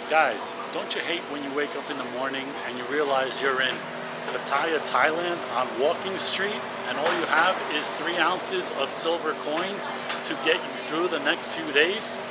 Guys, don't you hate when you wake up in the morning and you realize you're in Pattaya, Thailand on Walking Street and all you have is 3 ounces of silver coins to get you through the next few days?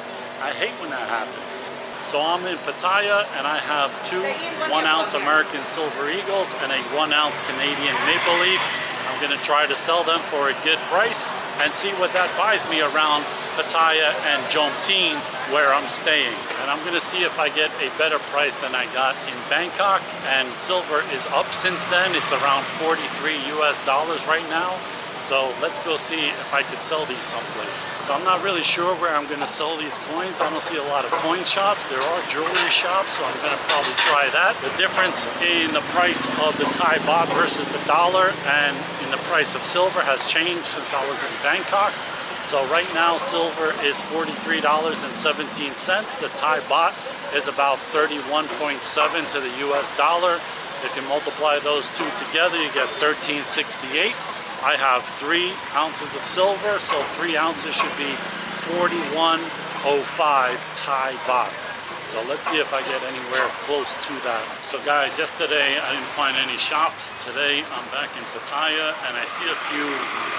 I hate when that happens. So I'm in Pattaya and I have 2 1-ounce American Silver Eagles and a 1-ounce Canadian Maple Leaf. I'm going to try to sell them for a good price and see what that buys me around Pattaya and Jomtien, where I'm staying. And I'm going to see if I get a better price than I got in Bangkok. And silver is up since then. It's around 43 US dollars right now. So let's go see if I could sell these someplace. So I'm not really sure where I'm going to sell these coins. I don't see a lot of coin shops. There are jewelry shops, so I'm going to probably try that. The difference in the price of the Thai baht versus the dollar and in the price of silver has changed since I was in Bangkok. So right now silver is $43.17. The Thai baht is about 31.7 to the US dollar. If you multiply those two together, you get 1368. I have 3 ounces of silver, so 3 ounces should be 41.05 Thai baht. So let's see if I get anywhere close to that. So guys, yesterday I didn't find any shops. Today I'm back in Pattaya and I see a few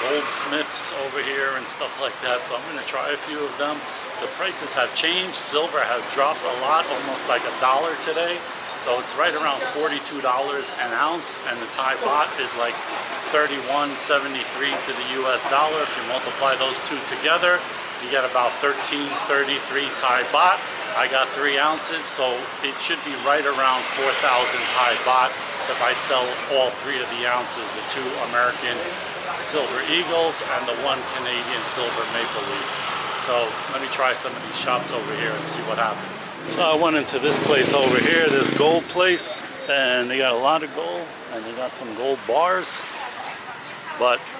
goldsmiths over here and stuff like that. So I'm going to try a few of them. The prices have changed. Silver has dropped a lot, almost like $1 today. So it's right around $42 an ounce, and the Thai baht is like 31.73 to the US dollar. If you multiply those two together, you get about 13.33 Thai baht. I got 3 ounces, so it should be right around 4,000 Thai baht if I sell all 3 of the ounces, the 2 American Silver Eagles and the 1 Canadian Silver Maple Leaf. So let me try some of these shops over here and see what happens. So I went into this place over here, this gold place, and they got a lot of gold and they got some gold bars,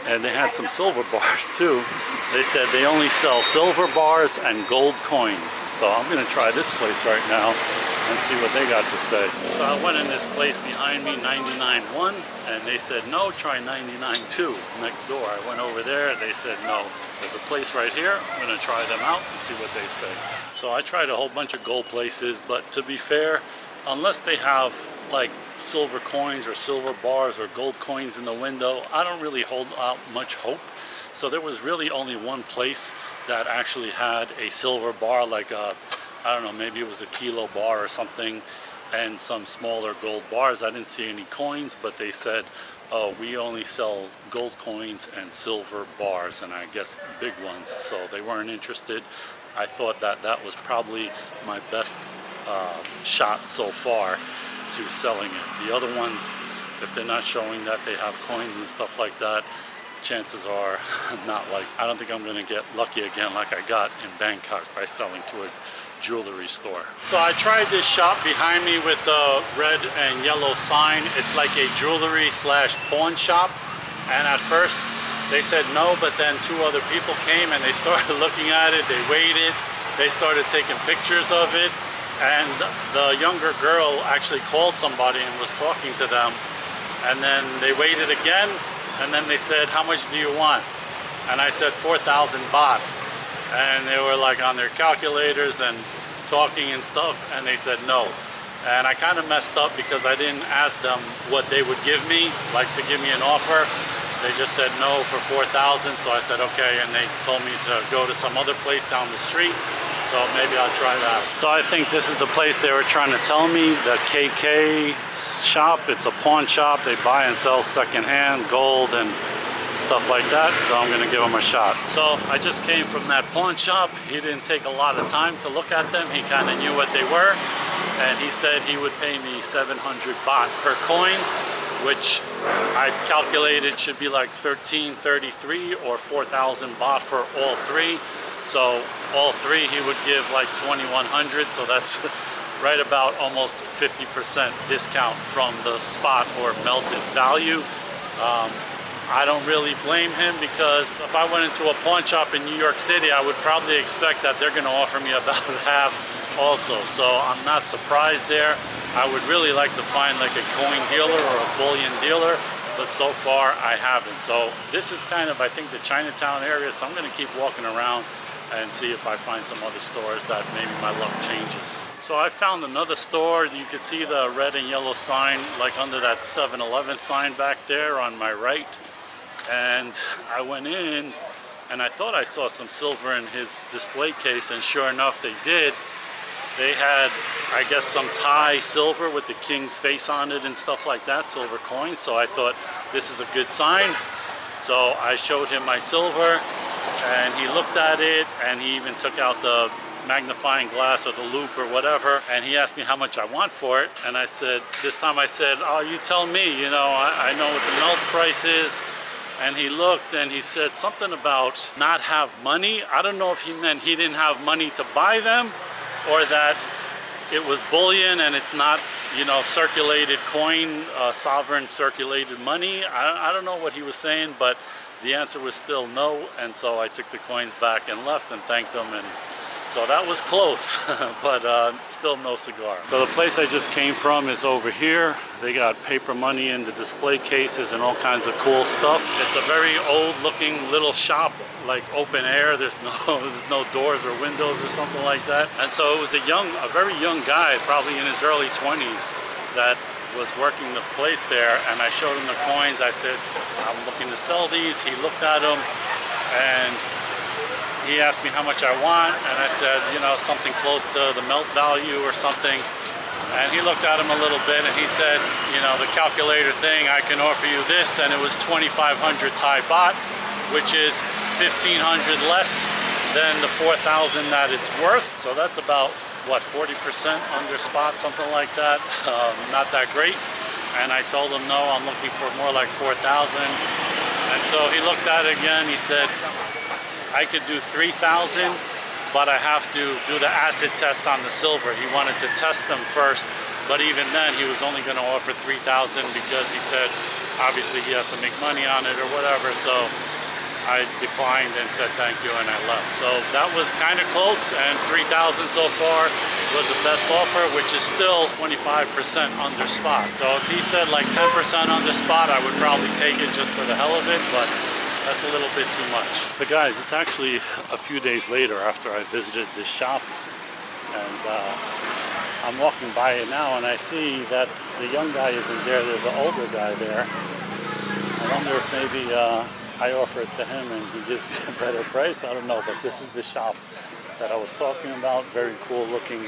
and they had some silver bars too. They said they only sell silver bars and gold coins. So I'm gonna try this place right now and see what they got to say. So I went in this place behind me, 99.1, and they said no, try 99.2 next door. I went over there, they said no. There's a place right here. I'm gonna try them out and see what they say. So I tried a whole bunch of gold places, but to be fair, unless they have like silver coins or silver bars or gold coins in the window, I don't really hold out much hope. So there was really only one place that actually had a silver bar, like a, I don't know, maybe it was a kilo bar or something, and some smaller gold bars. I didn't see any coins, but they said, oh, we only sell gold coins and silver bars, and I guess big ones, so they weren't interested. I thought that that was probably my best shot so far to selling it. The other ones, if they're not showing that they have coins and stuff like that, chances are not like, I don't think I'm gonna get lucky again like I got in Bangkok by selling to a jewelry store. So I tried this shop behind me with the red and yellow sign. It's like a jewelry slash pawn shop, and at first they said no, but then 2 other people came and they started looking at it. They waited, they started taking pictures of it, and the younger girl actually called somebody and was talking to them, and then they waited again, and then they said, how much do you want? And I said 4,000 baht. And they were like on their calculators and talking and stuff, and they said no. And I kind of messed up because I didn't ask them what they would give me, like to give me an offer. They just said no for 4,000, so I said okay, and they told me to go to some other place down the street, so maybe I'll try that. So I think this is the place they were trying to tell me, the KK shop. It's a pawn shop. They buy and sell secondhand gold and stuff like that, so I'm gonna give them a shot. So I just came from that pawn shop. He didn't take a lot of time to look at them. He kind of knew what they were, and he said he would pay me 700 baht per coin, which I've calculated should be like 1333 or 4,000 baht for all 3. So all 3 he would give like 2,100, so that's right about almost 50% discount from the spot or melted value. I don't really blame him, because if I went into a pawn shop in New York City, I would probably expect that they're going to offer me about half also. So I'm not surprised there. I would really like to find like a coin dealer or a bullion dealer, but so far I haven't. So this is kind of, I think, the Chinatown area, so I'm going to keep walking around and see if I find some other stores that maybe my luck changes. So I found another store. You can see the red and yellow sign like under that 7-Eleven sign back there on my right. And I went in and I thought I saw some silver in his display case, and sure enough they did. They had, I guess, some Thai silver with the king's face on it and stuff like that, silver coins. So I thought this is a good sign. So I showed him my silver and he looked at it, and he even took out the magnifying glass or the loop or whatever, and he asked me how much I want for it. And I said, this time I said, oh, you tell me, you know, I know what the melt price is. And he looked and he said something about not have money. I don't know if he meant he didn't have money to buy them, or that it was bullion and it's not, you know, circulated coin, sovereign circulated money. I don't know what he was saying, but the answer was still no. And so I took the coins back and left and thanked them. And so that was close, but still no cigar. So the place I just came from is over here. They got paper money in the display cases and all kinds of cool stuff. It's a very old looking little shop, like open air. There's no doors or windows or something like that. And so it was a very young guy, probably in his early 20s, that was working the place there. And I showed him the coins. I said, I'm looking to sell these. He looked at them and he asked me how much I want, and I said, you know, something close to the melt value or something. And he looked at him a little bit and he said, you know, the calculator thing, I can offer you this. And it was 2,500 Thai baht, which is 1,500 less than the 4,000 that it's worth. So that's about, what, 40% under spot, something like that. Not that great. And I told him, no, I'm looking for more like 4,000. And so he looked at it again. He said, I could do 3,000, but I have to do the acid test on the silver. He wanted to test them first, but even then he was only going to offer 3,000 because he said obviously he has to make money on it or whatever. So I declined and said thank you, and I left. So that was kind of close, and 3,000 so far was the best offer, which is still 25% under spot. So if he said like 10% under spot, I would probably take it just for the hell of it, but that's a little bit too much. But guys, it's actually a few days later after I visited this shop, and I'm walking by it now and I see that the young guy isn't there. There's an older guy there. I wonder if maybe I offer it to him and he gives me a better price. I don't know, but this is the shop that I was talking about. Very cool looking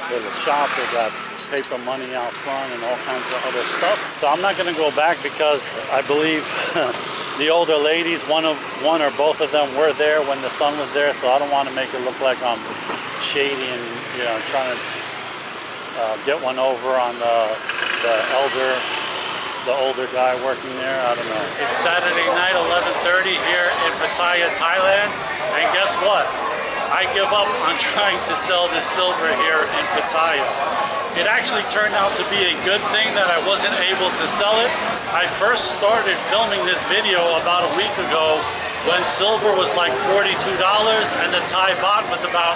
little shop. They got paper money out front and all kinds of other stuff. So I'm not gonna go back because I believe the older ladies, one or both of them were there when the son was there, so I don't want to make it look like I'm shady and, you know, trying to get one over on the older guy working there. I don't know. It's Saturday night, 11:30 here in Pattaya, Thailand, and guess what? I give up on trying to sell this silver here in Pattaya. It actually turned out to be a good thing that I wasn't able to sell it. I first started filming this video about a week ago when silver was like $42 and the Thai baht was about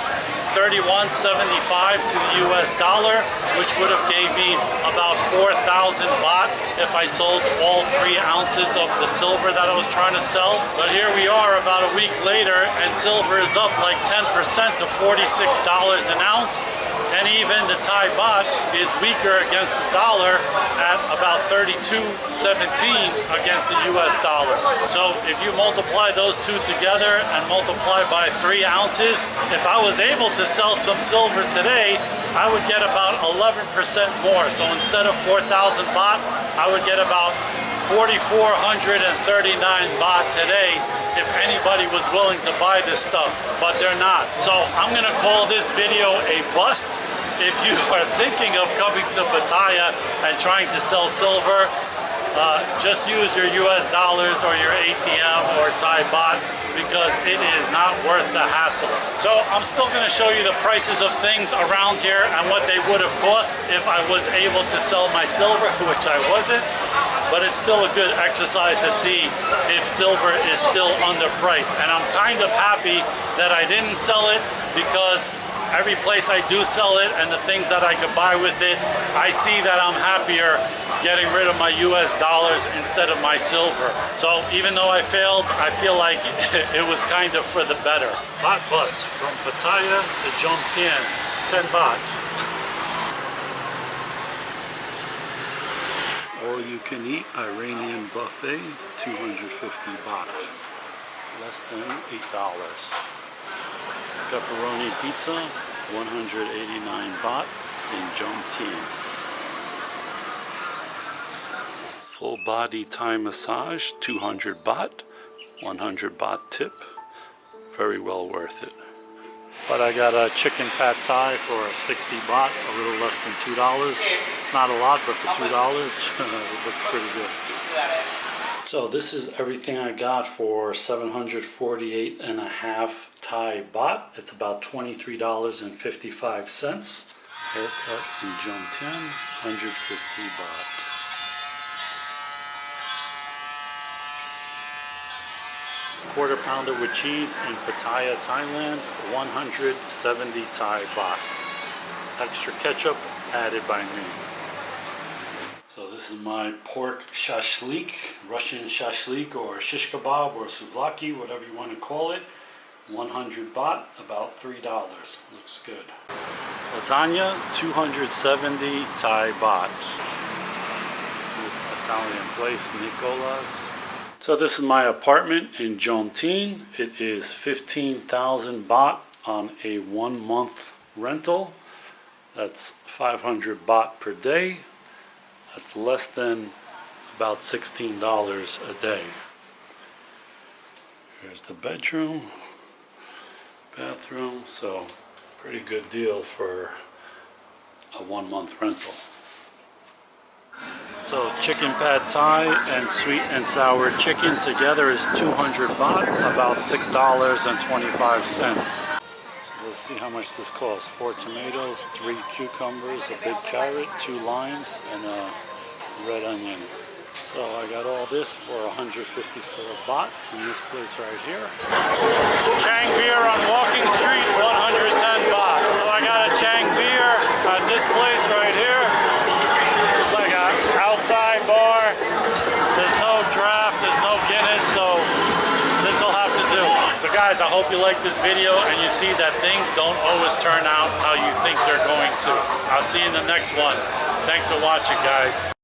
31.75 to the US dollar, which would have gave me about 4,000 baht if I sold all 3 ounces of the silver that I was trying to sell. But here we are about a week later, and silver is up like 10% to $46 an ounce. And even the Thai baht is weaker against the dollar at about 32.17 against the US dollar. So if you multiply those two together and multiply by 3 ounces, if I was able to sell some silver today, I would get about 11% more. So instead of 4,000 baht, I would get about 4,439 baht today if anybody was willing to buy this stuff, but they're not. So I'm gonna call this video a bust. If you are thinking of coming to Pattaya and trying to sell silver, just use your US dollars or your ATM or Thai baht, because it is not worth the hassle. So I'm still going to show you the prices of things around here and what they would have cost if I was able to sell my silver, which I wasn't. But it's still a good exercise to see if silver is still underpriced. And I'm kind of happy that I didn't sell it, because every place I do sell it and the things that I could buy with it, I see that I'm happier getting rid of my US dollars instead of my silver. So even though I failed, I feel like it was kind of for the better. Baht bus from Pattaya to Jomtien, 10 baht. All you can eat Iranian buffet, 250 baht, less than $8. Pepperoni pizza, 189 baht in Jomtien. Full body Thai massage, 200 baht, 100 baht tip. Very well worth it. But I got a chicken pad thai for 60 baht, a little less than $2. It's not a lot, but for $2, it looks pretty good. So this is everything I got for 748 and a half Thai baht. It's about $23.55. Haircut in Jomtien, 150 baht. Quarter pounder with cheese in Pattaya, Thailand, 170 Thai baht. Extra ketchup added by me. So this is my pork shashlik, Russian shashlik or shish kebab or souvlaki, whatever you want to call it. 100 baht, about $3. Looks good. Lasagna, 270 Thai baht. This Italian place, Nicola's. So this is my apartment in Jomtien. It is 15,000 baht on a 1 month rental. That's 500 baht per day. That's less than about $16 a day. Here's the bedroom, bathroom, so pretty good deal for a 1 month rental. So chicken pad thai and sweet and sour chicken together is 200 baht, about $6.25. So let's see how much this costs. 4 tomatoes, 3 cucumbers, a big carrot, 2 limes, and a red onion. So I got all this for 154 baht in this place right here. Chang beer on Walking Street, 110 baht. So I got a Chang beer at this place right here. It's like an outside bar. There's no draft, there's no Guinness, so this will have to do. So guys, I hope you like this video and you see that things don't always turn out how you think they're going to. I'll see you in the next one. Thanks for watching, guys.